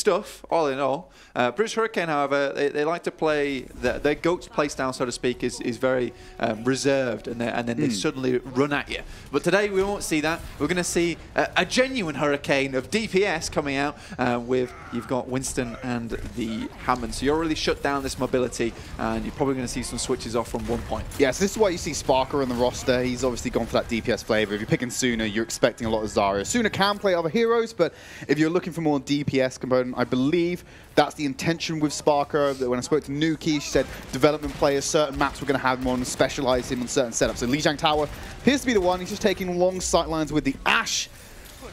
stuff, all in all. British Hurricane, however, they like to play, their GOAT's playstyle, so to speak, is very reserved, and then they suddenly run at you. But today we won't see that. We're going to see a genuine Hurricane of DPS coming out with, you've got Winston and the Hammond. So you're really shut down this mobility, and you're probably going to see some switches off from One.PoinT. Yeah, so this is why you see Sparker on the roster. He's obviously gone for that DPS flavor. If you're picking Suna, you're expecting a lot of Zarya. Suna can play other heroes, but if you're looking for more DPS component, I believe that's the intention with Sparker. When I spoke to Nuki, she said development players, certain maps we're going to have him on, specialize him on certain setups. So Lijiang Tower appears to be the one. He's just taking long sight lines with the Ashe,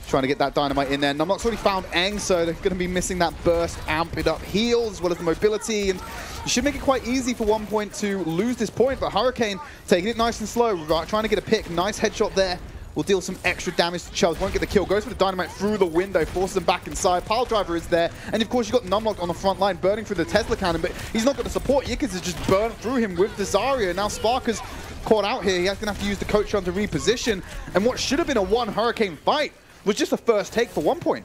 trying to get that dynamite in there. Numlock's already found Eng, so they're going to be missing that burst, amp it up heal, as well as the mobility, and you should make it quite easy for One.PoinT to lose this point, but Hurricane taking it nice and slow, trying to get a pick. Nice headshot there. Will deal some extra damage to Chubbs. Won't get the kill. Goes for the dynamite through the window. Forces them back inside. Pile Driver is there. And of course, you've got Numlock on the front line burning through the Tesla cannon. But he's not got the support. Yickers has just burned through him with the Zarya. Now Sparker's caught out here. He's going to have to use the Coach on to reposition. And what should have been a one Hurricane fight was just a first take for One.PoinT.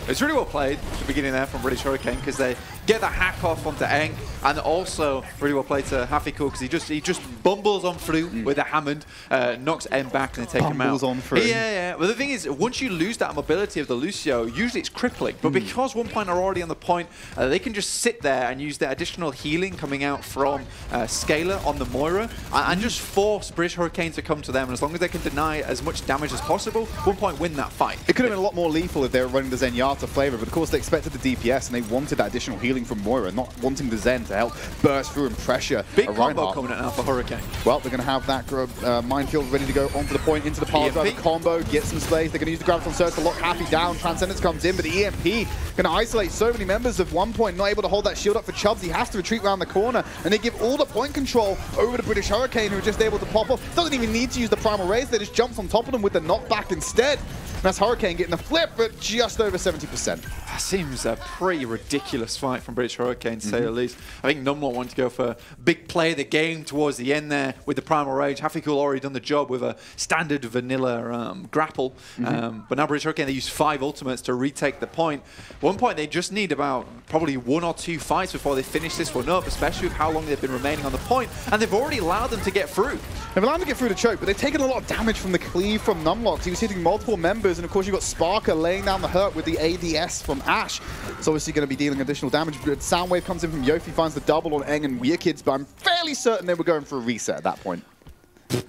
It's really well played at the beginning there from British Hurricane, because they get the hack off onto Eng, and also really well played to Hafiko, because he just bumbles on through with a Hammond, knocks M back, and they take him out. On through. Yeah. But the thing is, once you lose that mobility of the Lucio, usually it's crippling. But because One.PoinT are already on the point, they can just sit there and use the additional healing coming out from Scalar on the Moira, and just force British Hurricane to come to them. And as long as they can deny as much damage as possible, One.PoinT win that fight. It could have been a lot more lethal if they were running the Zenyatta flavor, but of course they expected the DPS, and they wanted that additional healing from Moira, not wanting the Zen to help burst through and pressure Big a combo Reinhardt. coming out now for Hurricane. Well, they're going to have that minefield ready to go onto the point, into the Pile Driver combo, get some space. They're going to use the Graviton Surge to lock Happy down. Transcendence comes in, but the EMP going to isolate so many members of One.PoinT, not able to hold that shield up for Chubbs. He has to retreat around the corner, and they give all the point control over to British Hurricane, who are just able to pop off. Doesn't even need to use the Primal Raise, they just jumps on top of them with the knockback instead. And that's Hurricane getting the flip, but just over 70%. That seems a pretty ridiculous fight from British Hurricane, to say the least. I think Numlock wanted to go for big play of the game towards the end there with the Primal Rage. Hafiko already done the job with a standard vanilla grapple. But now British Hurricane, they use 5 ultimates to retake the point. One.PoinT, they just need about probably 1 or 2 fights before they finish this one up, especially with how long they've been remaining on the point. And they've already allowed them to get through. They've allowed them to get through the choke, but they've taken a lot of damage from the cleave from Numlock. He was hitting multiple members, and of course you've got Sparker laying down the hurt with the ADS from Ashe. It's obviously going to be dealing additional damage. But Soundwave comes in from Yofi, finds the double on Eng and Weirkids, but I'm fairly certain they were going for a reset at that point.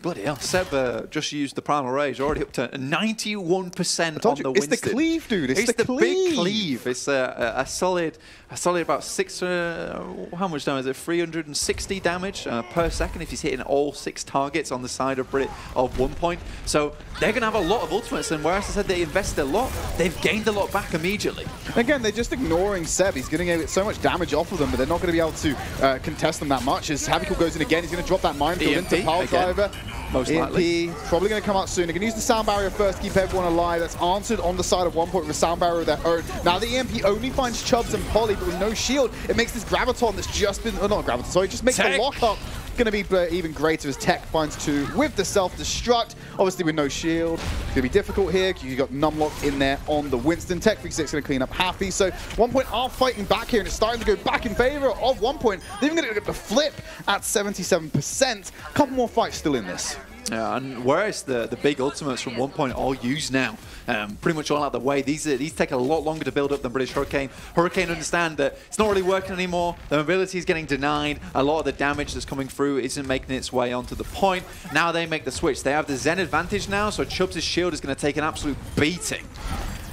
Bloody hell, Seb just used the Primal Rage, already up to 91% on the Winston. It's the cleave, dude. It's the big cleave. It's a solid about 6, how much damage is it? 360 damage per second if he's hitting all 6 targets on the side of One.PoinT. So they're going to have a lot of ultimates, and whereas I said they invested a lot, they've gained a lot back immediately. Again, they're just ignoring Seb. He's going to get so much damage off of them, but they're not going to be able to contest them that much. As Havoc goes in again, he's going to drop that minefield into Pile Driver. Most likely. Probably going to come out soon. They're going to use the sound barrier first, keep everyone alive. That's answered on the side of One.PoinT with a sound barrier of their own. Now the EMP only finds Chubbs and Polly, but with no shield, it makes this Graviton that's just been, not Graviton, sorry, it just makes the lockup going to be even greater as Tech finds 2 with the self-destruct. Obviously with no shield, it's going to be difficult here. You've got Numlock in there on the Winston. Tech 36 going to clean up Happy. So One.PoinT are fighting back here, and it's starting to go back in favor of One.PoinT. They're even going to get the flip at 77%. A couple more fights still in this. Yeah, and whereas the big ultimates from One.PoinT all used now, pretty much all out the way. These take a lot longer to build up than British Hurricane. Hurricane understand that it's not really working anymore. The mobility is getting denied. A lot of the damage that's coming through isn't making its way onto the point. Now they make the switch. They have the Zen advantage now, so Chubbs' shield is going to take an absolute beating.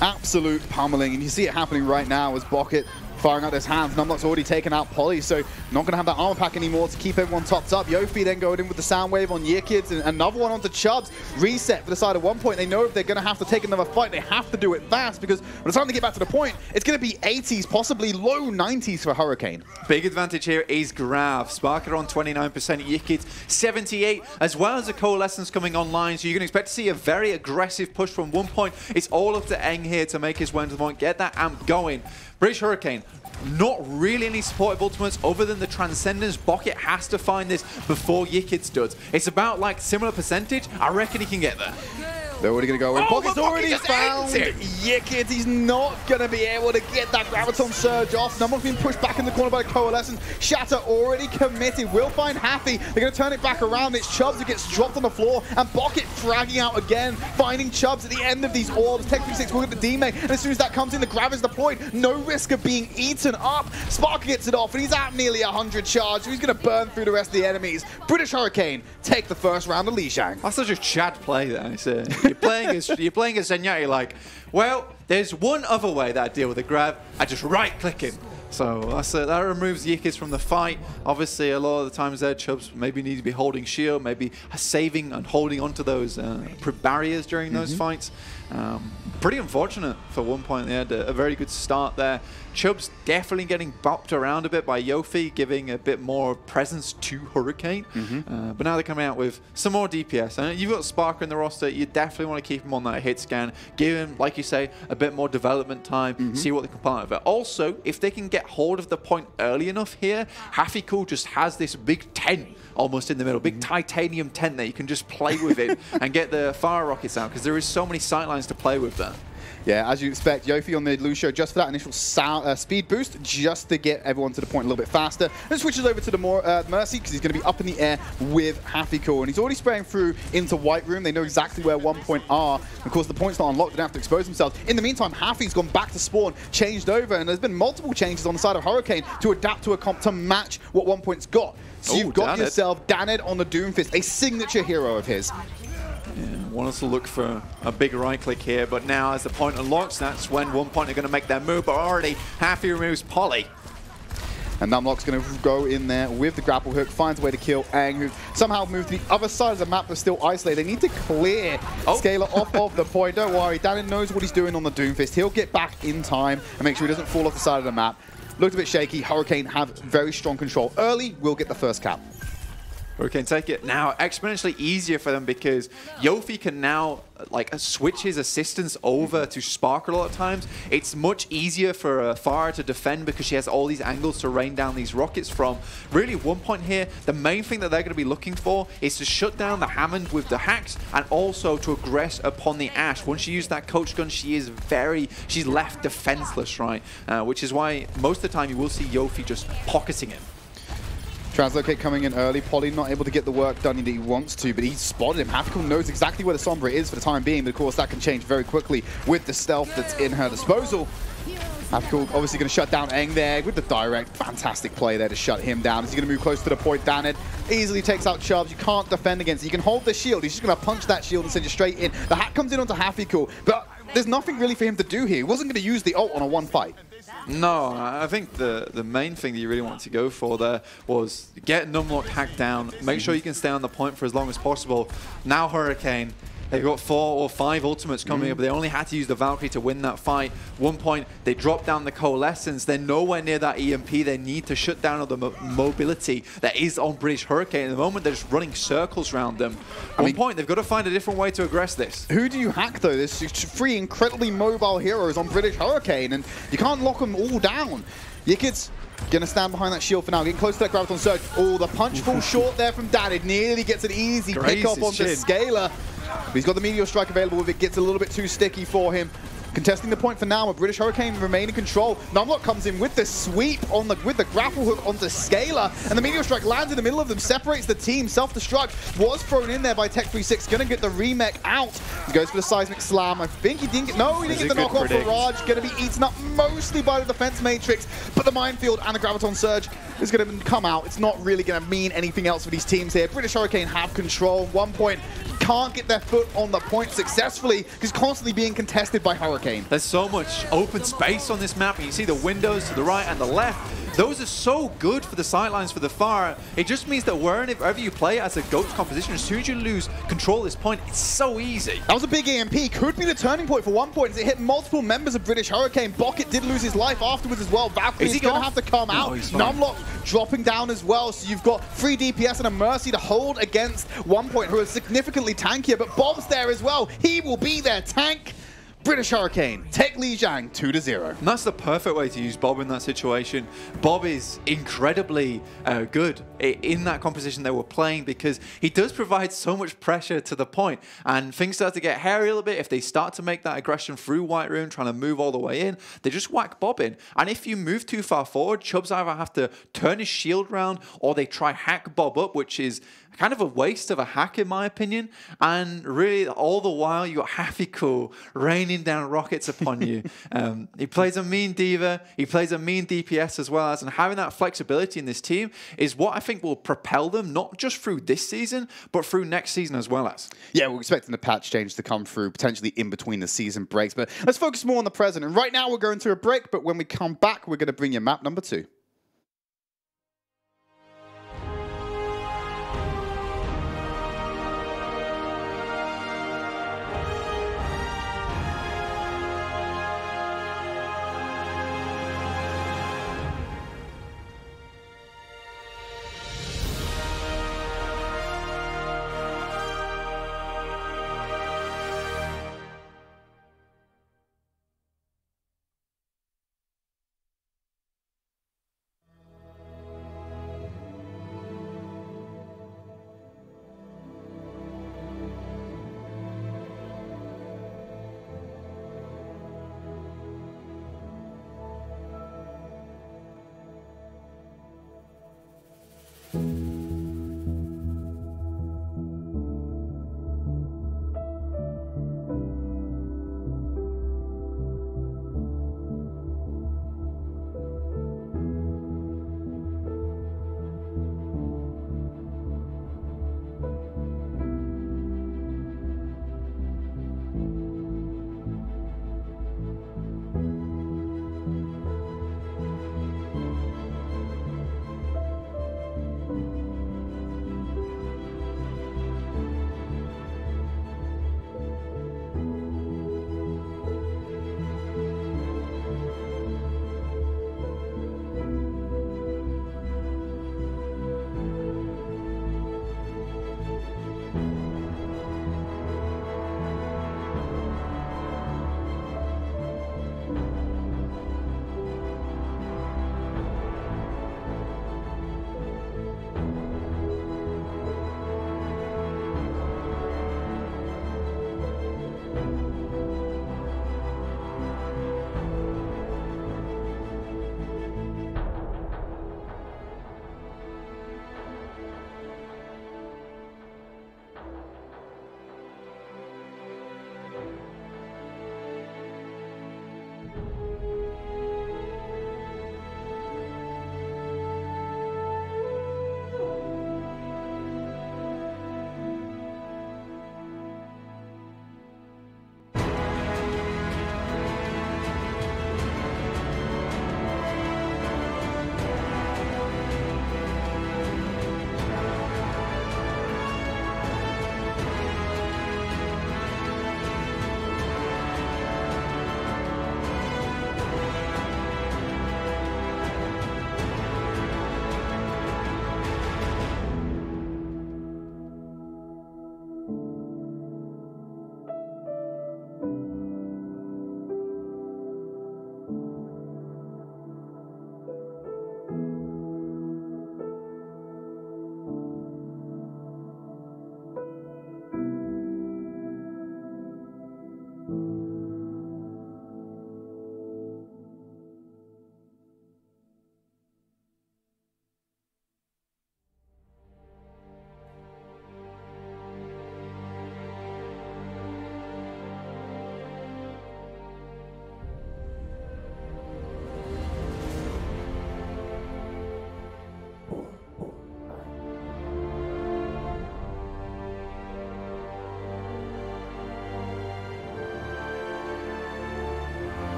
Absolute pummeling, and you see it happening right now as Bocket firing out his hands. Numlock's already taken out Polly, so not going to have that armor pack anymore to keep everyone topped up. Yofi then going in with the Soundwave on Yearkids, and another one onto Chubbs. Reset for the side of One.PoinT. They know if they're going to have to take another fight, they have to do it fast, because by the time they get back to the point, it's going to be 80s, possibly low 90s for Hurricane. Big advantage here is Grav. Sparker on 29%, Yearkids 78, as well as the Coalescence coming online, so you can expect to see a very aggressive push from One.PoinT. It's all up to Eng here to make his way to the point, get that amp going. British Hurricane, not really any supportive ultimates other than the Transcendence. Bocket has to find this before Yearkids does. It's about like similar percentage. I reckon he can get there. They're already going to go in. Pocket's already found Yickit. He's not going to be able to get that Graviton Surge off. Number's being pushed back in the corner by Coalescence. Shatter already committed. Will find Happy. They're going to turn it back around. It's Chubbs who gets dropped on the floor. And Pocket fragging out again. Finding Chubbs at the end of these orbs. Tech 36 will get the D-Mate. And as soon as that comes in, the grab is deployed. No risk of being eaten up. Spark gets it off. And he's at nearly 100 charge. So he's going to burn through the rest of the enemies. British Hurricane take the first round of Lishang. That's such a Chad play there. You're playing as Zenyatta, like, well, there's one other way that I deal with the grab. I just right-click him. So that removes Yickit from the fight. Obviously, a lot of the times there, Chubbs maybe need to be holding shield, maybe saving and holding onto those barriers during those fights. Pretty unfortunate for One.PoinT. They had a very good start there. Chubbs definitely getting bopped around a bit by Yofi, giving a bit more presence to Hurricane. But now they're coming out with some more DPS. And you've got Sparker in the roster. You definitely want to keep him on that hit scan. Give him, like you say, a bit more development time. See what they can pull out of it. Also, if they can get hold of the point early enough here, Hafikul just has this big tent almost in the middle, big titanium tent that you can just play with it and get the fire rockets out, because there is so many sightlines to play with there. Yeah, as you expect, Yofi on the Lucio just for that initial speed boost, just to get everyone to the point a little bit faster. Then switches over to the Mercy, because he's going to be up in the air with Hafikul. And he's already spraying through into White Room. They know exactly where One.PoinT are. Of course, the point's not unlocked. They don't have to expose themselves. In the meantime, Hafi's gone back to spawn, changed over, and there's been multiple changes on the side of Hurricane to adapt to a comp to match what One.PoinT's got. So you've got yourself Danid on the Doomfist, a signature hero of his. Yeah, want us to look for a big right click here, but now as the point unlocks, that's when One.PoinT are going to make their move, but already Happy removes Polly. And Numlock's going to go in there with the grapple hook, finds a way to kill Aang, who somehow moved to the other side of the map but still isolated. They need to clear Scalar off of the point. Don't worry, Danid knows what he's doing on the Doomfist. He'll get back in time and make sure he doesn't fall off the side of the map. Looked a bit shaky. Hurricane have very strong control. Early, we'll get the first cap. Hurricane take it. Now, exponentially easier for them because Yofi can now switch his assistance over to Sparker a lot of times. It's much easier for Farah to defend because she has all these angles to rain down these rockets from. Really, One.PoinT here, the main thing that they're going to be looking for is to shut down the Hammond with the hacks and also to aggress upon the Ashe. Once you use that coach gun, she's left defenseless, right? Which is why most of the time you will see Yofi just pocketing him. Translocate coming in early. Polly not able to get the work done that he wants to, but he spotted him. Hafikul knows exactly where the Sombra is for the time being, but of course that can change very quickly with the stealth that's in her disposal. Hafikul obviously going to shut down Aang there with the direct. Fantastic play there to shut him down. Is he going to move close to the point? Danid easily takes out Chubbs. You can't defend against it. You can hold the shield. He's just going to punch that shield and send you straight in. The hack comes in onto Hafikul, but there's nothing really for him to do here. He wasn't going to use the ult on a one fight. No, I think the main thing that you really want to go for there was get Numlock hacked down, make sure you can stay on the point for as long as possible. Now Hurricane, they've got 4 or 5 ultimates coming up, but they only had to use the Valkyrie to win that fight. One.PoinT, they dropped down the Coalescence. They're nowhere near that EMP. They need to shut down all the mobility that is on British Hurricane. At the moment, they're just running circles around them. One.PoinT, they've got to find a different way to aggress this. Who do you hack, though? There's 3 incredibly mobile heroes on British Hurricane, and you can't lock them all down. Yickit's gonna stand behind that shield for now, getting close to that Graviton Surge. Oh, the punch falls short there from Danid. Nearly gets an easy pick up onto Scalar. But he's got the Meteor Strike available if it gets a little bit too sticky for him. Contesting the point for now, but British Hurricane remain in control. Numlock comes in with the sweep with the grapple hook onto Scalar, and the Meteor Strike lands in the middle of them, separates the team. Self-destruct was thrown in there by Tech 36, gonna get the remake out. He goes for the Seismic Slam. I think he didn't get, no, he didn't get the knockoff for Raj. Gonna be eaten up mostly by the defense matrix, but the Minefield and the Graviton Surge is gonna come out. It's not really gonna mean anything else for these teams here. British Hurricane have control. One.PoinT can't get their foot on the point successfully because constantly being contested by Hurricane. There's so much open space on this map, and you see the windows to the right and the left. Those are so good for the sidelines for the far. It just means that wherever you play as a GOATS composition, as soon as you lose control of this point, it's so easy. That was a big EMP. Could be the turning point for One.PoinT as it hit multiple members of British Hurricane. Bocket did lose his life afterwards as well. Valkyrie's going to have to come out. Numlock dropping down as well. So you've got 3 DPS and a Mercy to hold against One.PoinT, who is significantly tankier. But Bob's there as well. He will be their tank. British Hurricane take Li Jiang 2-0. And that's the perfect way to use Bob in that situation. Bob is incredibly good in that composition they were playing because he does provide so much pressure to the point, and things start to get hairy a little bit. If they start to make that aggression through White Rune, trying to move all the way in, they just whack Bob in. And if you move too far forward, Chubbs either have to turn his shield round or they try hack Bob up, which is kind of a waste of a hack in my opinion. And really, all the while, you got Happy Cool raining down rockets upon you. He plays a mean diva, he plays a mean DPS as well as, and having that flexibility in this team is what I think will propel them, not just through this season, but through next season as well as. Yeah, we're expecting the patch change to come through potentially in between the season breaks, but let's focus more on the present. And right now we're going to a break, but when we come back, we're going to bring you map number 2.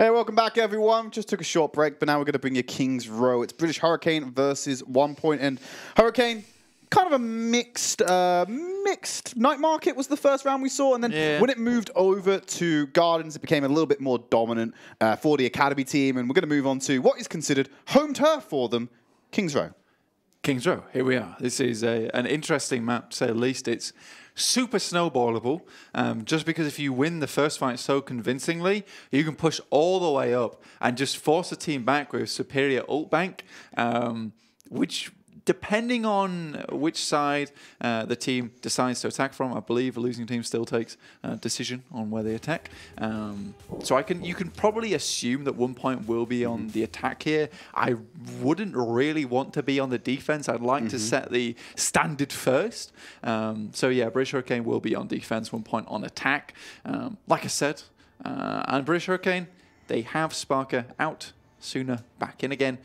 Hey, welcome back, everyone. Just took a short break, but now we're going to bring you King's Row. It's British Hurricane versus One.PoinT, and Hurricane, kind of a mixed night market was the first round we saw, and then when it moved over to Gardens, it became a little bit more dominant for the Academy team, and we're going to move on to what is considered home turf for them, King's Row. King's Row, here we are. This is an interesting map, to say the least. It's super snowballable, just because if you win the first fight so convincingly, you can push all the way up and just force a team back with superior ult bank, which, depending on which side the team decides to attack from, I believe a losing team still takes a decision on where they attack. So you can probably assume that One.PoinT will be on the attack here. I wouldn't really want to be on the defense. I'd like to set the standard first. So yeah, British Hurricane will be on defense, One.PoinT on attack. Like I said, and British Hurricane, they have Sparker out, Sooner back in again.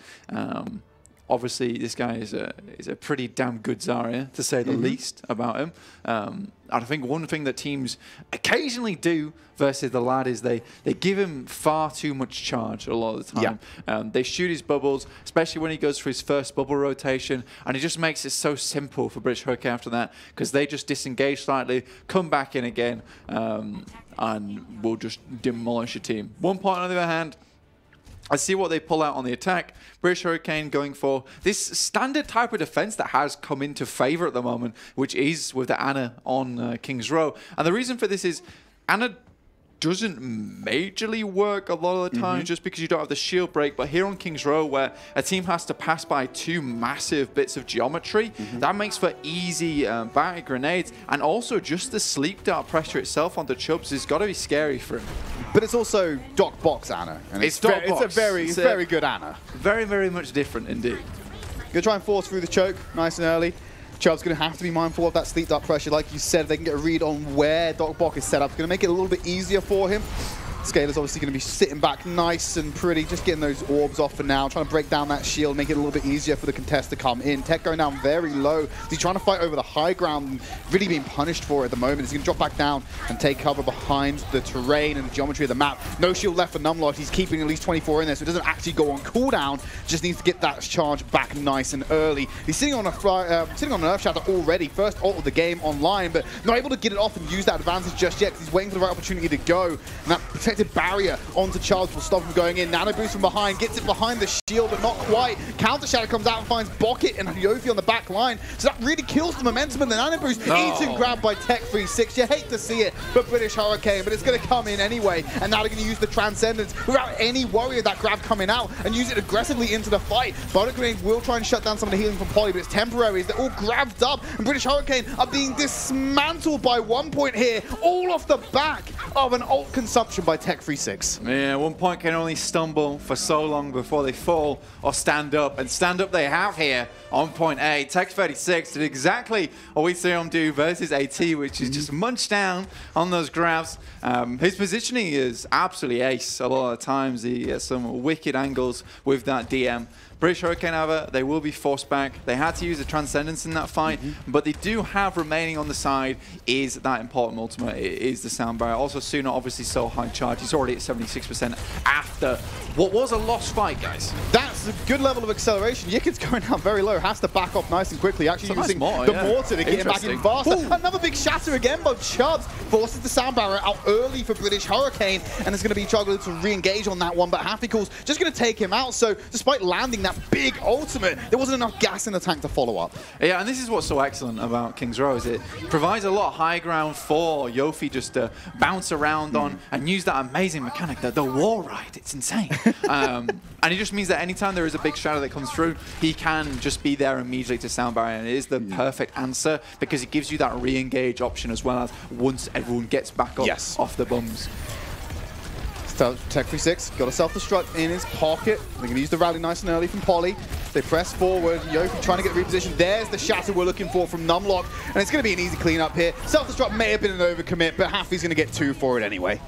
Obviously, this guy is a pretty damn good Zarya, to say the least, about him. And I think one thing that teams occasionally do versus the lad is they give him far too much charge a lot of the time. Yeah. They shoot his bubbles, especially when he goes for his first bubble rotation, and it just makes it so simple for British Hurricane after that, because they just disengage slightly, come back in again, and will just demolish your team. One.PoinT, on the other hand, I see what they pull out on the attack. British Hurricane going for this standard type of defense that has come into favor at the moment, which is with the Ana on King's Row. And the reason for this is Ana doesn't majorly work a lot of the time just because you don't have the shield break. But here on King's Row, where a team has to pass by two massive bits of geometry, that makes for easy back grenades. And also just the sleep dart pressure itself on the Chubbs has got to be scary for him. But it's also Doc Box Ana. And it's a very good Ana. Very, very much different indeed. Gonna try and force through the choke nice and early. Chubb's going to have to be mindful of that sleep dart pressure. Like you said, they can get a read on where Doc Bock is set up. It's going to make it a little bit easier for him. Scalar's obviously going to be sitting back nice and pretty, just getting those orbs off for now, trying to break down that shield, make it a little bit easier for the contest to come in. Tech going down very low. He's trying to fight over the high ground, really being punished for it at the moment. He's going to drop back down and take cover behind the terrain and the geometry of the map. No shield left for Numlock. He's keeping at least 24 in there, so it doesn't actually go on cooldown. Just needs to get that charge back nice and early. He's sitting on an Earth Shatter already. First ult of the game online, but not able to get it off and use that advantage just yet because he's waiting for the right opportunity to go. And that protected barrier onto Charles will stop him going in. Nano boost from behind, gets it behind the shield, but not quite. Counter Shadow comes out and finds Bocket and Yofi on the back line. So that really kills the momentum, and the Nano boost eaten grab by Tech 3-6. You hate to see it, but British Hurricane, but it's going to come in anyway. And now they're going to use the Transcendence without any worry of that grab coming out and use it aggressively into the fight. Bonnet Grenade will try and shut down some of the healing from Polly, but it's temporary. They're all grabbed up, and British Hurricane are being dismantled by One.PoinT here, all off the back of an ult consumption by Tech 3-6. Yeah, One.PoinT can only stumble for so long before they fall or stand up, and stand up they have here on point A. Tech 36 did exactly what we see him do versus AT, which is just munch down on those grabs. His positioning is absolutely ace a lot of the times. He gets some wicked angles with that DM. British Hurricane, however, they will be forced back. They had to use a Transcendence in that fight, but they do have remaining on the side is that important ultimate. It is the sound barrier. Also, Sooner obviously so high charge. He's already at 76% after what was a lost fight, guys. That's a good level of acceleration. Yikid's going down very low. Has to back off nice and quickly. Actually using the mortar to get him back in faster. Another big shatter again by Chubbs. Forces the sound barrier out early for British Hurricane, and it's going to be struggling to re-engage on that one, but Happycool's just going to take him out. So despite landing that big ultimate, there wasn't enough gas in the tank to follow up. Yeah, and this is what's so excellent about King's Row, is it provides a lot of high ground for Yofi just to bounce around on and use that amazing mechanic, the wall ride. It's insane. And it just means that anytime there is a big shadow that comes through, he can just be there immediately to sound barrier, and it is the perfect answer because it gives you that re-engage option as well as once everyone gets back up off the bums. So Tech 3-6 got a self-destruct in his pocket. They're going to use the rally nice and early from Polly. They press forward. Yofi trying to get repositioned. There's the shatter we're looking for from Numlock. And it's going to be an easy cleanup here. Self-destruct may have been an overcommit, but Haffy's going to get 2 for it anyway.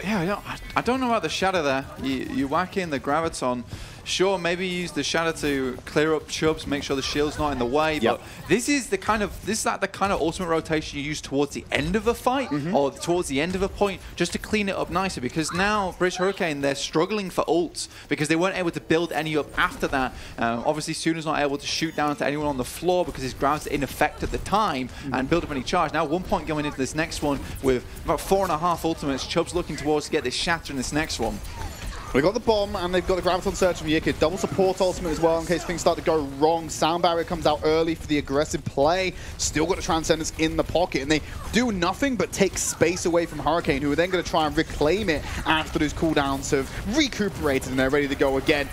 Yeah, I don't know about the shatter there. You whack in the Graviton. Sure, maybe use the shadow to clear up Chubbs, make sure the shield's not in the way. But this is the kind of ultimate rotation you use towards the end of a fight or towards the end of a point, just to clean it up nicer. Because now British Hurricane, they're struggling for ults because they weren't able to build any up after that. Obviously, Suna's not able to shoot down to anyone on the floor because his grabs are in effect at the time and build up any charge. Now, OnePoint going into this next one with about 4.5 ultimates. Chubb's looking towards to get this shatter in this next one. They've got the bomb, and they've got the Graviton Surge from Yikid. Double support ultimate as well in case things start to go wrong. Sound Barrier comes out early for the aggressive play. Still got the Transcendence in the pocket, and they do nothing but take space away from Hurricane, who are then going to try and reclaim it after those cooldowns have recuperated, and they're ready to go again.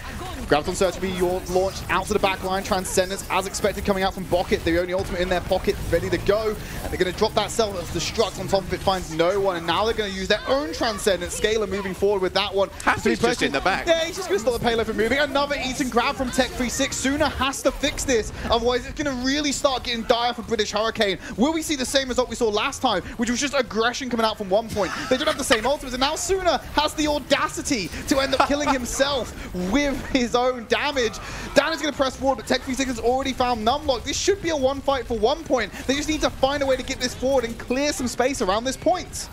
Graviton Surge will be launched out to the back line. Transcendence, as expected, coming out from Bucket. The only ultimate in their pocket, ready to go. And they're going to drop that Self-Destruct on top of it, finds no one. And now they're going to use their own Transcendence. Scaler moving forward with that one. Happy's just in the back. Yeah, he's just going to stop the payload from moving. Another Eaton grab from Tech36. Suna has to fix this. Otherwise, it's going to really start getting dire for British Hurricane. Will we see the same result we saw last time, which was just aggression coming out from OnePoint? They don't have the same ultimates. And now Suna has the audacity to end up killing himself with his own damage. Dan is going to press forward, but Tech36 has already found Numlock. This should be a one fight for OnePoint. They just need to find a way to get this forward and clear some space around this point.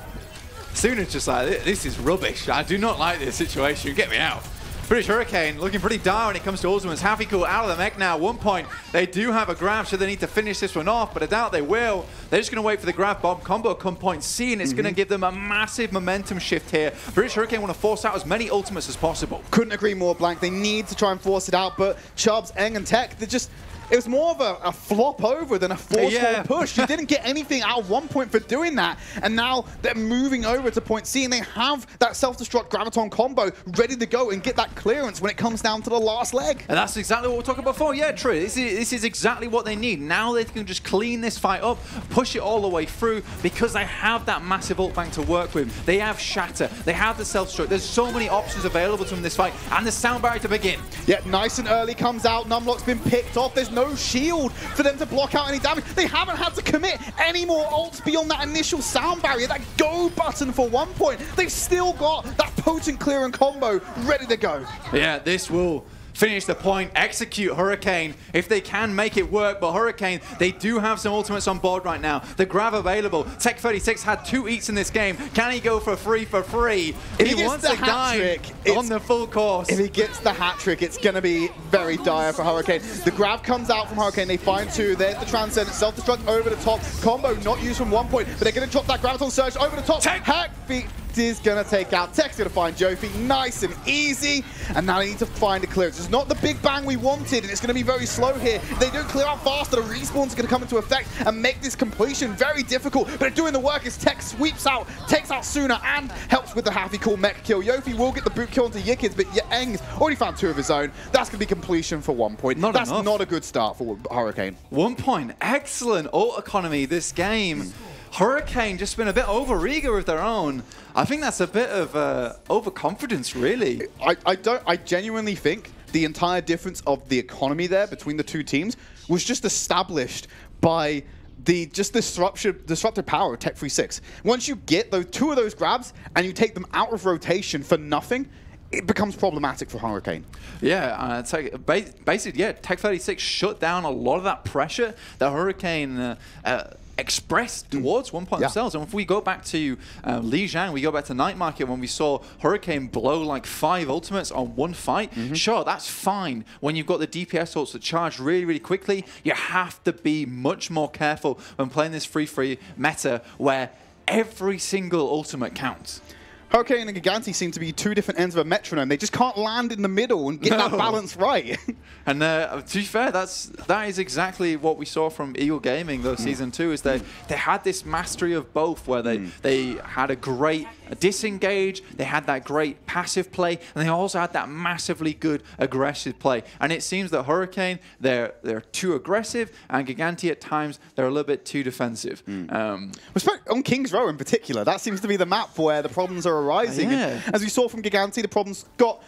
Suna's just like, this is rubbish. I do not like this situation. Get me out. British Hurricane looking pretty dire when it comes to ultimates. Happy-Cool out of the mech now. OnePoint, they do have a grab, so they need to finish this one off, but I doubt they will. They're just going to wait for the grab bomb combo come point C, and it's going to give them a massive momentum shift here. British Hurricane want to force out as many ultimates as possible. Couldn't agree more, Blank. They need to try and force it out, but Chubbs, Eng, and Tech, they're just... It was more of a flop over than a forceful push. You didn't get anything out of OnePoint for doing that. And now they're moving over to point C, and they have that self-destruct Graviton combo ready to go and get that clearance when it comes down to the last leg. And that's exactly what we were talking about before. Yeah, Tridd, this is exactly what they need. Now they can just clean this fight up, push it all the way through, because they have that massive ult bank to work with. They have Shatter. They have the self-destruct. There's so many options available to them in this fight, and the Sound Barrier to begin. Yeah, nice and early comes out. Numlock's been picked off. There's no shield for them to block out any damage. They haven't had to commit any more ults beyond that initial Sound Barrier, that go button for OnePoint. They've still got that potent clearing combo ready to go. Yeah, this will finish the point, execute Hurricane if they can make it work. But Hurricane, they do have some ultimates on board right now. The grab available. Tech36 had 2 eats in this game. Can he go for free? If he wants a dime on the full course. If he gets the hat trick, it's going to be very dire for Hurricane. The grab comes out from Hurricane. They find 2. There's the Transcendence. Self-destruct over the top. Combo not used from OnePoint, but they're going to drop that Graviton Surge over the top. Hack is going to take out. Tech's going to find Jofi. Nice and easy. And now they need to find a clearance. It's not the big bang we wanted, and it's going to be very slow here. If they don't clear out faster, the respawns are going to come into effect and make this completion very difficult. But doing the work as Tech sweeps out, takes out Suna, and helps with the Happy-Cool mech kill. Yofi will get the boot kill into Yikids, but Eng's already found 2 of his own. That's going to be completion for OnePoint. That's not a good start for Hurricane. OnePoint, excellent ult economy this game. Hurricane just been a bit overeager with their own. I think that's a bit of overconfidence, really. I genuinely think the entire difference of the economy there between the 2 teams was just established by the disruptive power of Tech36. Once you get those 2 of those grabs and you take them out of rotation for nothing, it becomes problematic for Hurricane. Yeah, basically, yeah, Tech36 shut down a lot of that pressure that Hurricane expressed towards OnePoint themselves. And if we go back to Li Zhang, we go back to Night Market when we saw Hurricane blow like 5 ultimates on one fight, sure, that's fine. When you've got the DPS ults that charge really, really quickly, you have to be much more careful when playing this free meta where every single ultimate counts. Hurricane and Gigante seem to be 2 different ends of a metronome. They just can't land in the middle and get that balance right. And to be fair, that is exactly what we saw from Eagle Gaming, though, Season 2, is they had this mastery of both, where they had a great disengage, they had that great passive play, and they also had that massively good aggressive play. And it seems that Hurricane, they're too aggressive, and Gigante at times, they're a little bit too defensive. On King's Row in particular, that seems to be the map where the problems are arising. And as we saw from Gigante, the problems got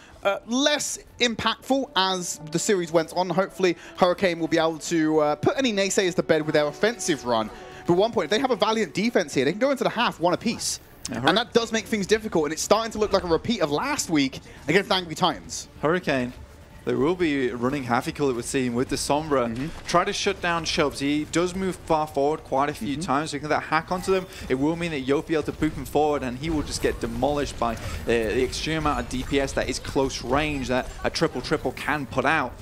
less impactful as the series went on. Hopefully, Hurricane will be able to put any naysayers to bed with their offensive run. But at one point, if they have a valiant defense here, they can go into the half 1 apiece. And that does make things difficult, and it's starting to look like a repeat of last week against Angry Titans. Hurricane, They will be running Hafikul, it would seem, with the Sombra. Try to shut down Chubbs. He does move far forward quite a few times. So you can get that hack onto them. It will mean that you'll be able to boot him forward, and he will just get demolished by the extreme amount of DPS that is close range that a triple can put out.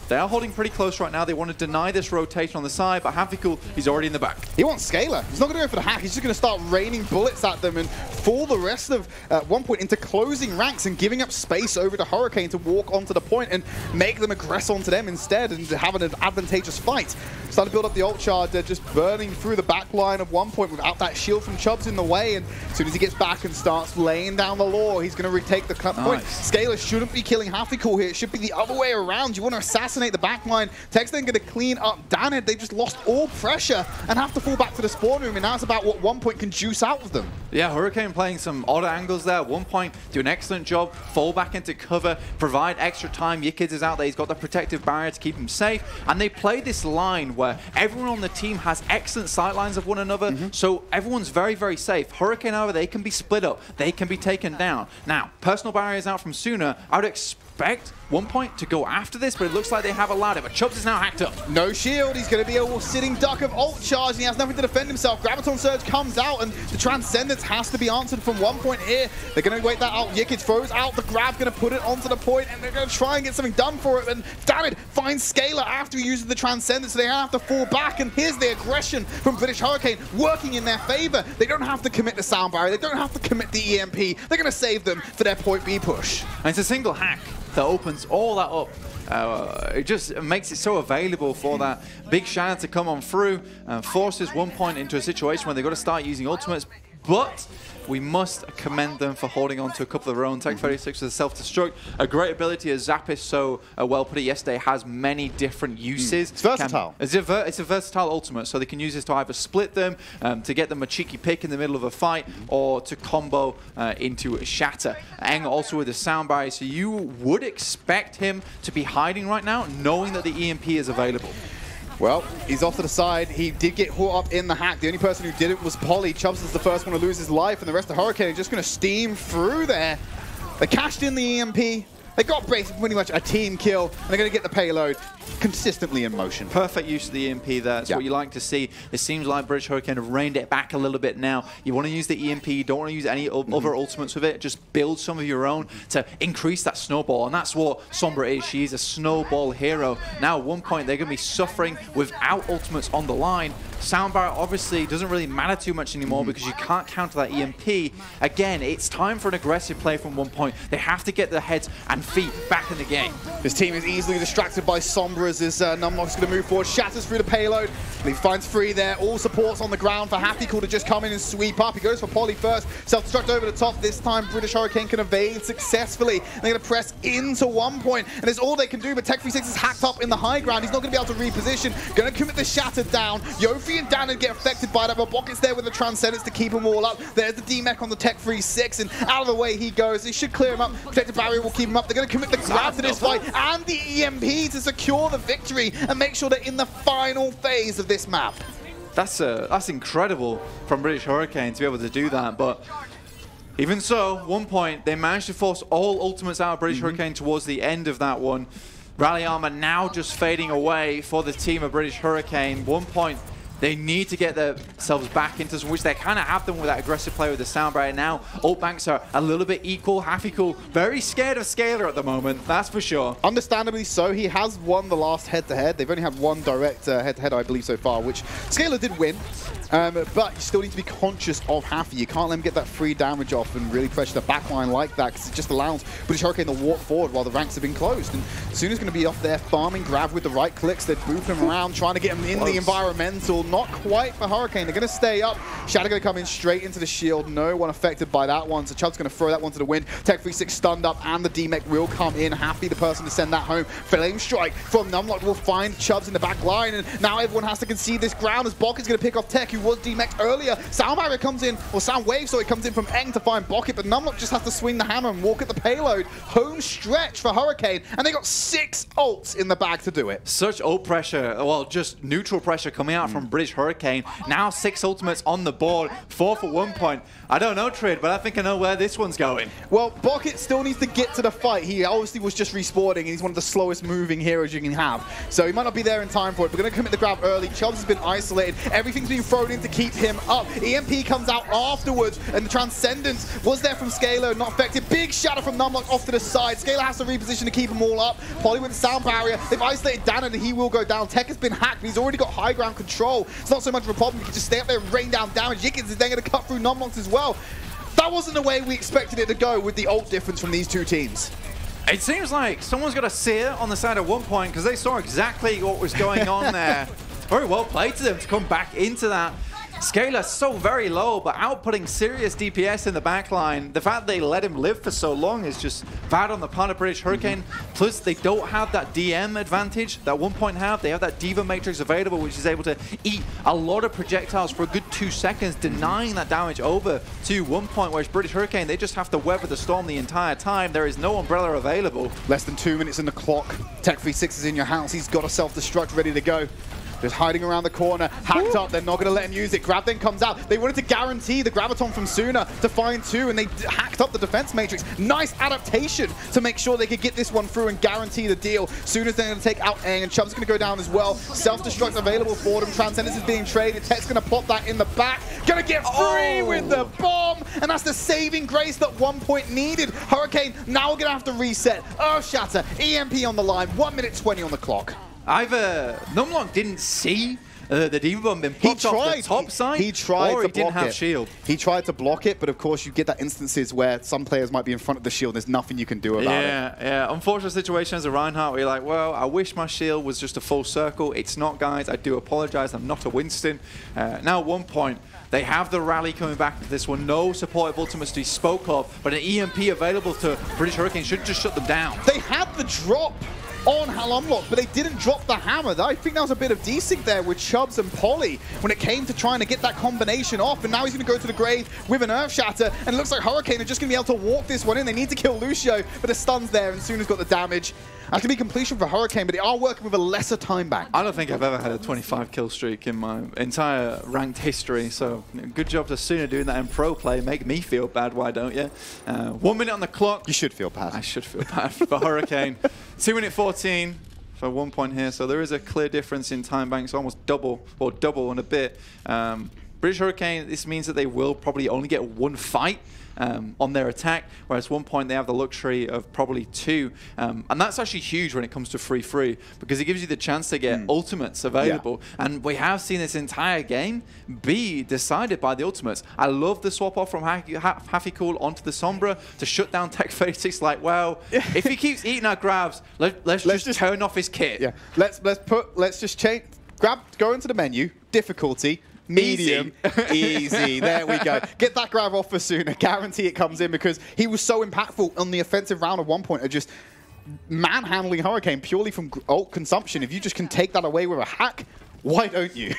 They are holding pretty close right now. They want to deny this rotation on the side, but Hafikul, he's already in the back. He wants Scalar. He's not going to go for the hack. He's just going to start raining bullets at them and fool the rest of OnePoint into closing ranks and giving up space over to Hurricane to walk onto the point and make them aggress onto them instead and have an advantageous fight. Start to build up the ult charge. They're just burning through the back line of OnePoint without that shield from Chubbs in the way. And as soon as he gets back and starts laying down the law, he's going to retake the point. Scalar shouldn't be killing Hafikul here. It should be the other way around. You want to assassinate the back line. Tech's then going to clean up Zander. They just lost all pressure and have to fall back to the spawn room. And now it's about what OnePoint can juice out of them. Yeah, Hurricane playing some odd angles there. OnePoint do an excellent job. Fall back into cover. Provide extra time. Yikids is out there. He's got the protective barrier to keep him safe. And they play this line where everyone on the team has excellent sight lines of one another. So everyone's very, very safe. Hurricane, however, they can be split up. They can be taken down. Now, personal barriers out from Sooner. I would expect OnePoint to go after this, but it looks like they have allowed it. But Chubbs is now hacked up. No shield. He's going to be a sitting duck of ult charge, and he has nothing to defend himself. Graviton Surge comes out, and the Transcendence has to be answered from OnePoint here. They're going to wait that out. Yikids throws out the grab, going to put it onto the point, and they're going to try and get something done for it. And damn it, finds Scalar after he uses the Transcendence, so they have to fall back. And here's the aggression from British Hurricane working in their favor. They don't have to commit the sound barrier. They don't have to commit the EMP. They're going to save them for their point B push. And it's a single hack that opens all that up. It just makes it so available for that big Shannon to come on through and forces OnePoint into a situation where they've got to start using ultimates. But we must commend them for holding on to a couple of their own. Tech 36 with a self-destruct. A great ability, as Zappis so well put it yesterday, has many different uses. It's versatile. It's a versatile ultimate, so they can use this to either split them, to get them a cheeky pick in the middle of a fight, or to combo into a shatter. Eng also with a sound barrier, so you would expect him to be hiding right now, knowing that the EMP is available. Well, he's off to the side. He did get caught up in the hack. The only person who didn't was Pollitt. Chubbs is the first one to lose his life, and the rest of Hurricane are just going to steam through there. They cashed in the EMP. They got basically pretty much a team kill, and they're going to get the payload consistently in motion. Perfect use of the EMP there. That's what you like to see. It seems like British Hurricane have reined it back a little bit now. You want to use the EMP. You don't want to use any other ultimates with it. Just build some of your own to increase that snowball, and that's what Sombra is. She's a snowball hero. Now, at OnePoint, they're going to be suffering without ultimates on the line. Soundbar obviously doesn't really matter too much anymore because you can't counter that EMP. Again, it's time for an aggressive play from OnePoint. They have to get their heads and feet back in the game. This team is easily distracted by Sombras as Numlock's going to move forward, shatters through the payload. He finds free there. All supports on the ground for Hafikul to just come in and sweep up. He goes for Polly first. Self-destruct over the top. This time, British Hurricane can evade successfully. They're going to press into OnePoint, and it's all they can do, but Tech 36 is hacked up in the high ground. He's not going to be able to reposition. Going to commit the shatter down. Yofi and Zander get affected by that, but Bucket's there with the Transcendence to keep them all up. There's the D-Mech on the Tech 36, and out of the way he goes. They should clear him up. Protective barrier will keep him up. They're going to commit the grab to this fight and the EMP to secure the victory and make sure they're in the final phase of this map. That's incredible from British Hurricane to be able to do that, but even so, OnePoint, they managed to force all ultimates out of British Hurricane towards the end of that one. Rally Armor now just fading away for the team of British Hurricane. OnePoint, they need to get themselves back into some, which they kind of have them with that aggressive play with the sound barrier now. Ult banks are a little bit equal. Hafikul very scared of Scalar at the moment, that's for sure. Understandably so. He has won the last head-to-head. They've only had one direct head-to-head, I believe, so far, which Scalar did win. But you still need to be conscious of Hafi. You can't let him get that free damage off and really pressure the backline like that, because it just allows British Hurricane to walk forward while the ranks have been closed. And Suna's going to be off there farming grab with the right clicks. They're booping him around, trying to get him in the environmental. Not quite for Hurricane. They're going to stay up. Shadow going to come in straight into the shield. No one affected by that one. So Chubb's going to throw that one to the wind. Tech 36 stunned up, and the D-Mech will come in. Happy the person to send that home. Flame Strike from Numlock will find Chubbs in the back line. And now everyone has to concede this ground as Bok is going to pick off Tech, HiQ was DMX earlier. Sound Barrier comes in, or Sound Wave, sorry, comes in from Eng to find Bucket, but Numlock just has to swing the hammer and walk at the payload. Home stretch for Hurricane, and they got 6 ults in the bag to do it. Such ult pressure, well, just neutral pressure coming out from British Hurricane. Now 6 ultimates on the board, 4 for 1.0. I don't know, Tridd, but I think I know where this one's going. Well, Bucket still needs to get to the fight. He obviously was just respawning, and he's one of the slowest moving heroes you can have. So he might not be there in time for it. We're going to commit the grab early. Chubbs has been isolated. Everything's been thrown in to keep him up. EMP comes out afterwards, and the Transcendence was there from Scalar, not affected. Big shatter from Numlock off to the side. Scalar has to reposition to keep them all up. Pollitt with the Sound Barrier. They've isolated Dan, and he will go down. Tech has been hacked, but he's already got high ground control. It's not so much of a problem. He can just stay up there and rain down damage. Yickens is then going to cut through Numlock as well. That wasn't the way we expected it to go with the ult difference from these two teams. It seems like someone's got a seer on the side of 1.0 because they saw exactly what was going on there. Very well played to them to come back into that. Scalar so very low, but outputting serious DPS in the backline. The fact they let him live for so long is just bad on the part of British Hurricane. Plus, they don't have that DM advantage that 1.0 have. They have that Diva Matrix available, which is able to eat a lot of projectiles for a good 2 seconds, denying that damage over to 1.0, whereas British Hurricane, they just have to weather the storm the entire time. There is no umbrella available. Less than 2 minutes in the clock. Tech 36 is in your house. He's got a self-destruct ready to go. Just hiding around the corner, hacked up, they're not going to let him use it. Grab then comes out. They wanted to guarantee the Graviton from Suna to find 2, and they hacked up the defense matrix. Nice adaptation to make sure they could get this one through and guarantee the deal. Suna's then going to take out Eng, and Chubb's going to go down as well. Self-destruct available for them. Transcendence is being traded. Tech's going to pop that in the back. Going to get free with the bomb, and that's the saving grace that 1.0 needed. Hurricane now we're going to have to reset. Earth Shatter, EMP on the line, 1 minute 20 on the clock. Either Numlock didn't see the Diva Bomb being popped off the top side, he tried or to he didn't block have it. shield. He tried to block it, but of course you get that instances where some players might be in front of the shield. There's nothing you can do about it. Yeah. Unfortunate situation as a Reinhardt where you're like, well, I wish my shield was just a full circle. It's not, guys. I do apologize. I'm not a Winston. Now 1.0. They have the rally coming back to this one. No supportive ultimates to be spoke of, but an EMP available to British Hurricane should just shut them down. They had the drop on Numlock, but they didn't drop the hammer. I think that was a bit of desync there with Chubbs and Polly when it came to trying to get that combination off, and now he's going to go to the grave with an Earth Shatter, and it looks like Hurricane are just going to be able to walk this one in. They need to kill Lucio, but the stun's there, and Suna's got the damage. That's going to be completion for Hurricane, but they are working with a lesser time bank. I don't think I've ever had a 25 kill streak in my entire ranked history, so good job to Suna doing that in pro play. Make me feel bad, why don't you? 1 minute on the clock. You should feel bad. I should feel bad for Hurricane. 2 minute 14 for 1.0 here, so there is a clear difference in time banks, almost double, or double and a bit. British Hurricane, this means that they will probably only get 1 fight on their attack, whereas 1.0 they have the luxury of probably 2, and that's actually huge when it comes to free because it gives you the chance to get ultimates available, and we have seen this entire game be decided by the ultimates. I love the swap off from Hafikul onto the Sombra to shut down Tech 36. Like, well, if he keeps eating our grabs, let's just turn off his kit. Yeah, let's just change. Go into the menu, difficulty. Medium, easy. There we go. Get that grab off for Suna. Guarantee it comes in because he was so impactful on the offensive round of 1.0, just manhandling Hurricane purely from ult consumption. If you just can take that away with a hack, why don't you?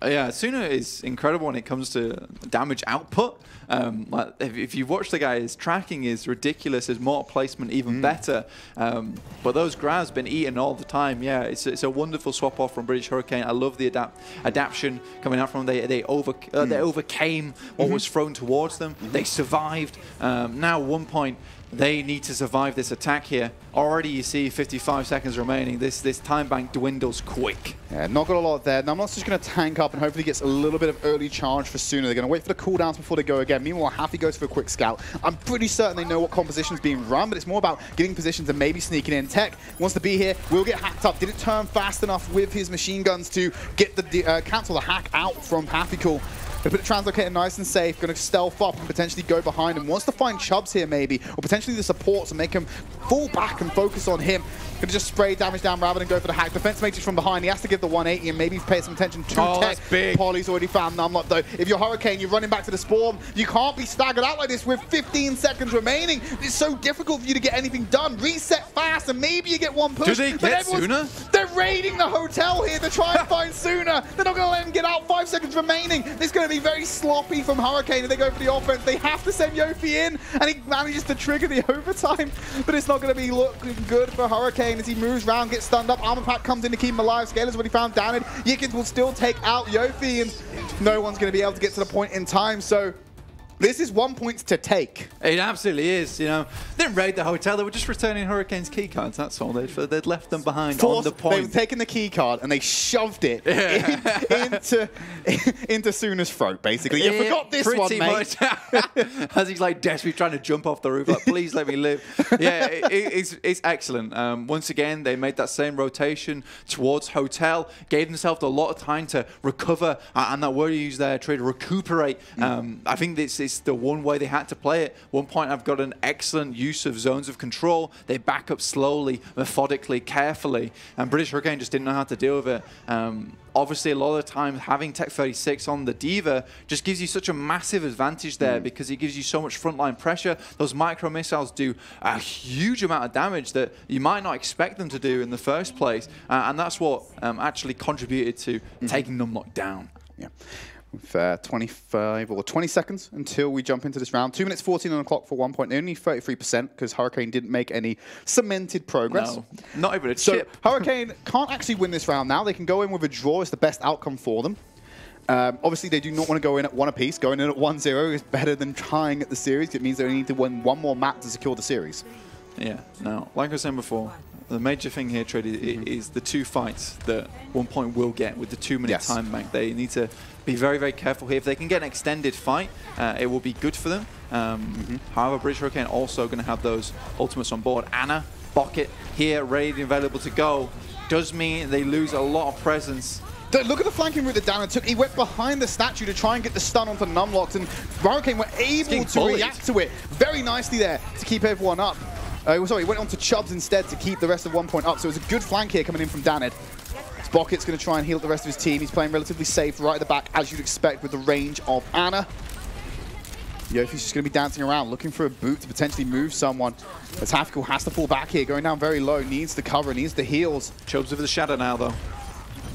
Yeah, Suna is incredible when it comes to damage output. Like if you watch the guy, his tracking is ridiculous, his mortar placement even better. But those grabs been eaten all the time. Yeah, it's a wonderful swap off from British Hurricane. I love the adaptation coming out from them. They overcame what was thrown towards them. They survived. Now 1.0. They need to survive this attack here. Already you see 55 seconds remaining. This time bank dwindles quick. Yeah, not got a lot there. Numlock's just going to tank up and hopefully gets a little bit of early charge for Suna. They're going to wait for the cooldowns before they go again. Meanwhile, Happy goes for a quick scout. I'm pretty certain they know what composition's being run, but it's more about getting positions and maybe sneaking in. Tech wants to be here, will get hacked up. Didn't turn fast enough with his machine guns to get the cancel the hack out from Happy. Gonna put the translocator nice and safe, gonna stealth up and potentially go behind him. Wants to find Chubbs here maybe, or potentially the supports and make him fall back and focus on him. Gonna just spray damage down rather than go for the hack. Defense matrix from behind. He has to give the 180 and maybe pay some attention to tech. That's big. Polly's already found Numlock though. If you're Hurricane, you're running back to the spawn. You can't be staggered out like this with 15 seconds remaining. It's so difficult for you to get anything done. Reset fast and maybe you get one push. Do they get Sooner? They're raiding the hotel here to try and find Sooner. They're not going to let him get out. 5 seconds remaining. It's going to be very sloppy from Hurricane if they go for the offense. They have to send Yofi in and he manages to trigger the overtime. But it's not going to be looking good for Hurricane as he moves around, gets stunned up. Armor Pack comes in to keep him alive. Scaler's already found Danid. Yikins will still take out Yofi and no one's going to be able to get to the point in time. So this is 1 point to take. It absolutely is, you know. They didn't raid the hotel, they were just returning Hurricane's keycards, that's all. They'd left them behind on the point. They've taken the keycard and they shoved it into Sooner's throat, basically. You forgot this one, mate. As he's like desperately trying to jump off the roof, like, please let me live. Yeah, it's excellent. Once again, they made that same rotation towards hotel, gave themselves a lot of time to recover, and that word you used there, Tridd, recuperate. I think it's the one way they had to play it. One point, I've got an excellent use of zones of control. They back up slowly, methodically, carefully, and British Hurricane just didn't know how to deal with it. Obviously, a lot of the time, having Tech 36 on the Diva just gives you such a massive advantage there because it gives you so much frontline pressure. Those micro missiles do a huge amount of damage that you might not expect them to do in the first place, and that's what actually contributed to taking Numlock down. Yeah. With 25 or 20 seconds until we jump into this round. 2 minutes 14 on the clock for 1 point. Only 33% because Hurricane didn't make any cemented progress. No, not even a chip. So Hurricane can't actually win this round now. They can go in with a draw. It's the best outcome for them. Obviously, they do not want to go in at 1 apiece. Going in at 1-0 is better than trying at the series. It means they need to win one more map to secure the series. Yeah, now, like I was saying before, the major thing here, Tridd, is the 2 fights that 1 point will get with the 2-minute time bank. They need to be very, very careful here. If they can get an extended fight, it will be good for them. However, British Hurricane also going to have those ultimates on board. Anna, Bucket here, ready and available to go. Does mean they lose a lot of presence. Look at the flanking route that Danner took. He went behind the statue to try and get the stun onto Numlocks, and Hurricane were able to react to it very nicely there to keep everyone up. Sorry, he went on to Chubbs instead to keep the rest of 1 point up. So it was a good flank here coming in from Danid. Bucket's going to try and heal the rest of his team. He's playing relatively safe right at the back, as you'd expect with the range of Anna. Yofi's just going to be dancing around, looking for a boot to potentially move someone. As Hafkul has to fall back here, going down very low, needs the cover, needs the heals. Chubbs with the shadow now, though.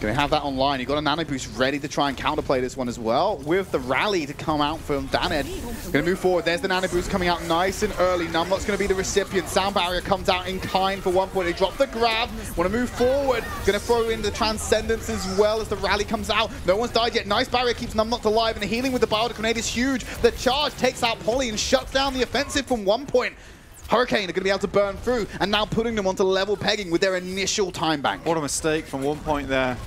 Going to have that online. You've got a nano boost ready to try and counterplay this one as well, with the rally to come out from Daned. Going to move forward. There's the nano boost coming out nice and early. Numlock's going to be the recipient. Sound barrier comes out in kind for 1 point. They drop the grab. Want to move forward. Going to throw in the transcendence as well as the rally comes out. No one's died yet. Nice barrier keeps Numlock alive, and the healing with the Biodic Grenade is huge. The charge takes out Polly and shuts down the offensive from 1 point. Hurricane are going to be able to burn through, and now putting them onto level pegging with their initial time bank. What a mistake from 1 point there.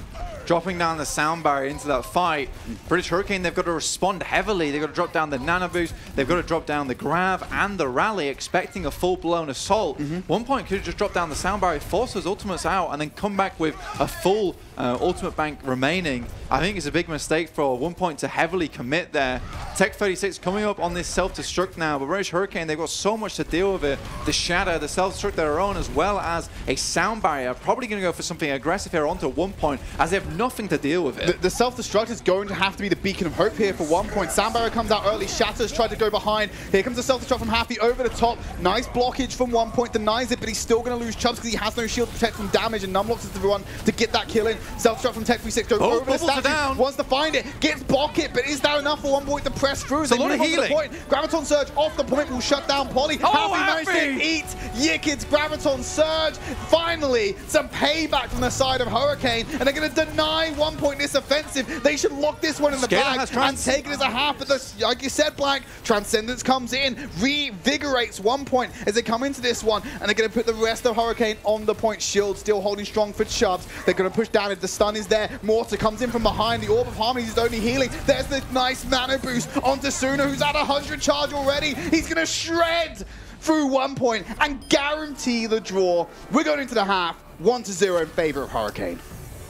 Dropping down the sound barrier into that fight. British Hurricane, they've got to respond heavily. They've got to drop down the nano boost. They've got to drop down the grab and the rally, expecting a full-blown assault. 1 point could have just dropped down the sound barrier, force those ultimates out, and then come back with a full ultimate bank remaining. I think it's a big mistake for 1 point to heavily commit there. Tech 36 coming up on this self-destruct now, but British Hurricane, they've got so much to deal with it. The shadow, the self-destruct their own, as well as a sound barrier. Probably going to go for something aggressive here onto 1 point, as they have nothing to deal with it. The self-destruct is going to have to be the beacon of hope here for 1 point. Sound barrier comes out early. Shatters tried to go behind. Here comes the self-destruct from Happy over the top. Nice blockage from 1 point, denies it, but he's still going to lose Chubbs because he has no shield to protect from damage, and Numlocks is the one to get that kill in. Self-destruct from Tech 36 goes over the statue, wants to find it, gets Bucket, but is that enough for 1 point to press through? It's a lot of healing. Graviton Surge off the point will shut down Polly. Happy managed to eat Yikid's Graviton Surge. Finally, some payback from the side of Hurricane, and they're going to deny 1 point this offensive. They should lock this one in the bag and take it as a half. But like you said, Blank, Transcendence comes in, revigorates 1 point as they come into this one, and they're going to put the rest of Hurricane on the point. Shield still holding strong for Chubbs. They're going to push down if the stun is there. Mortar comes in from behind. The Orb of Harmony is only healing. There's the nice nano boost onto Suna, who's at 100 charge already. He's going to shred through 1 point and guarantee the draw. We're going into the half 1-0 in favor of Hurricane.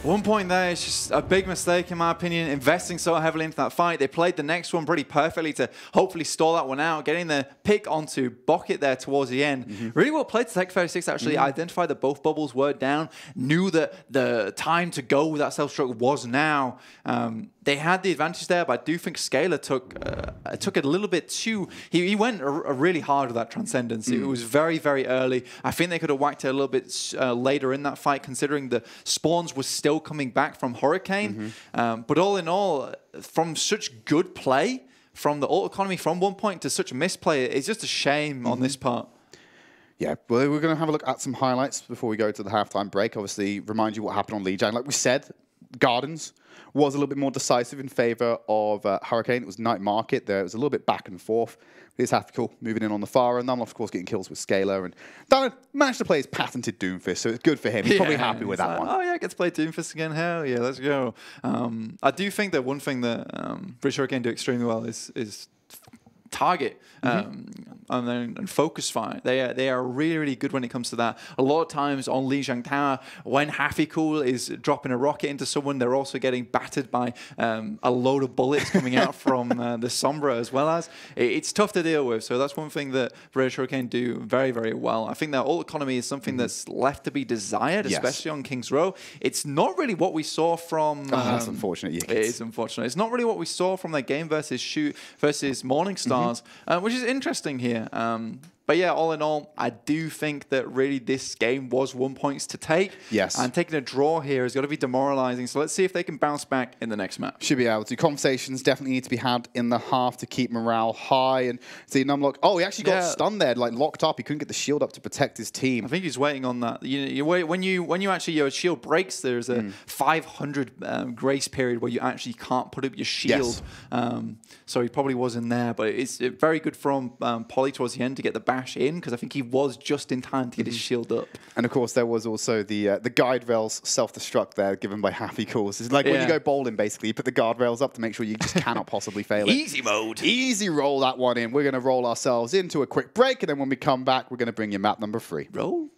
1 point there is just a big mistake, in my opinion, investing so heavily into that fight. They played the next one pretty perfectly to hopefully stall that one out, getting the pick onto Bucket there towards the end. Really well played to Tech 36, actually identified that both bubbles were down, knew that the time to go with that self-destruct was now. They had the advantage there, but I do think Scalar took it a little bit too... He went really hard with that Transcendence. It was very, very early. I think they could have whacked it a little bit later in that fight, considering the spawns were still coming back from Hurricane. But all in all, from such good play, from the ult economy from 1 point to such a misplay, it's just a shame on this part. Yeah, well, we're going to have a look at some highlights before we go to the halftime break. Obviously, remind you what happened on Legday. Like we said, Gardens was a little bit more decisive in favor of Hurricane. It was Night Market there. It was a little bit back and forth. It's Cool moving in on the far end. And of course, getting kills with Scalar. And Darren managed to play his patented Doomfist, so it's good for him. He's probably happy with that one. Oh, yeah, I get to play Doomfist again. Hell yeah, let's go. I do think that one thing that British Hurricane do extremely well is target and focus fire. They are really, really good when it comes to that. A lot of times on Lijiang Tower, when Cool is dropping a rocket into someone, they're also getting battered by a load of bullets coming out from the Sombra as well as. It's tough to deal with, so that's one thing that British Hurricane do very, very well. I think that ult economy is something that's left to be desired, especially on King's Row. It's not really what we saw from... that's unfortunate. It is unfortunate. It's not really what we saw from their game versus Morningstars, which is interesting here. But yeah, all in all, I do think that really this game was 1 point to take. Yes. And taking a draw here has got to be demoralizing. So let's see if they can bounce back in the next match. Should be able to. Conversations definitely need to be had in the half to keep morale high. And see Numlock. Oh, he actually got stunned there, like locked up. He couldn't get the shield up to protect his team. I think he's waiting on that. You wait when you actually your shield breaks. There's a 500 grace period where you actually can't put up your shield. So he probably was in there, but it's very good from Polly towards the end to get the bash in, because I think he was just in time to get his shield up. And of course, there was also the guardrails self-destruct there given by Cool. It's like when you go bowling, basically, you put the guardrails up to make sure you just cannot possibly fail it. Easy mode. Easy roll that one in. We're going to roll ourselves into a quick break, and then when we come back, we're going to bring you map number 3. Roll.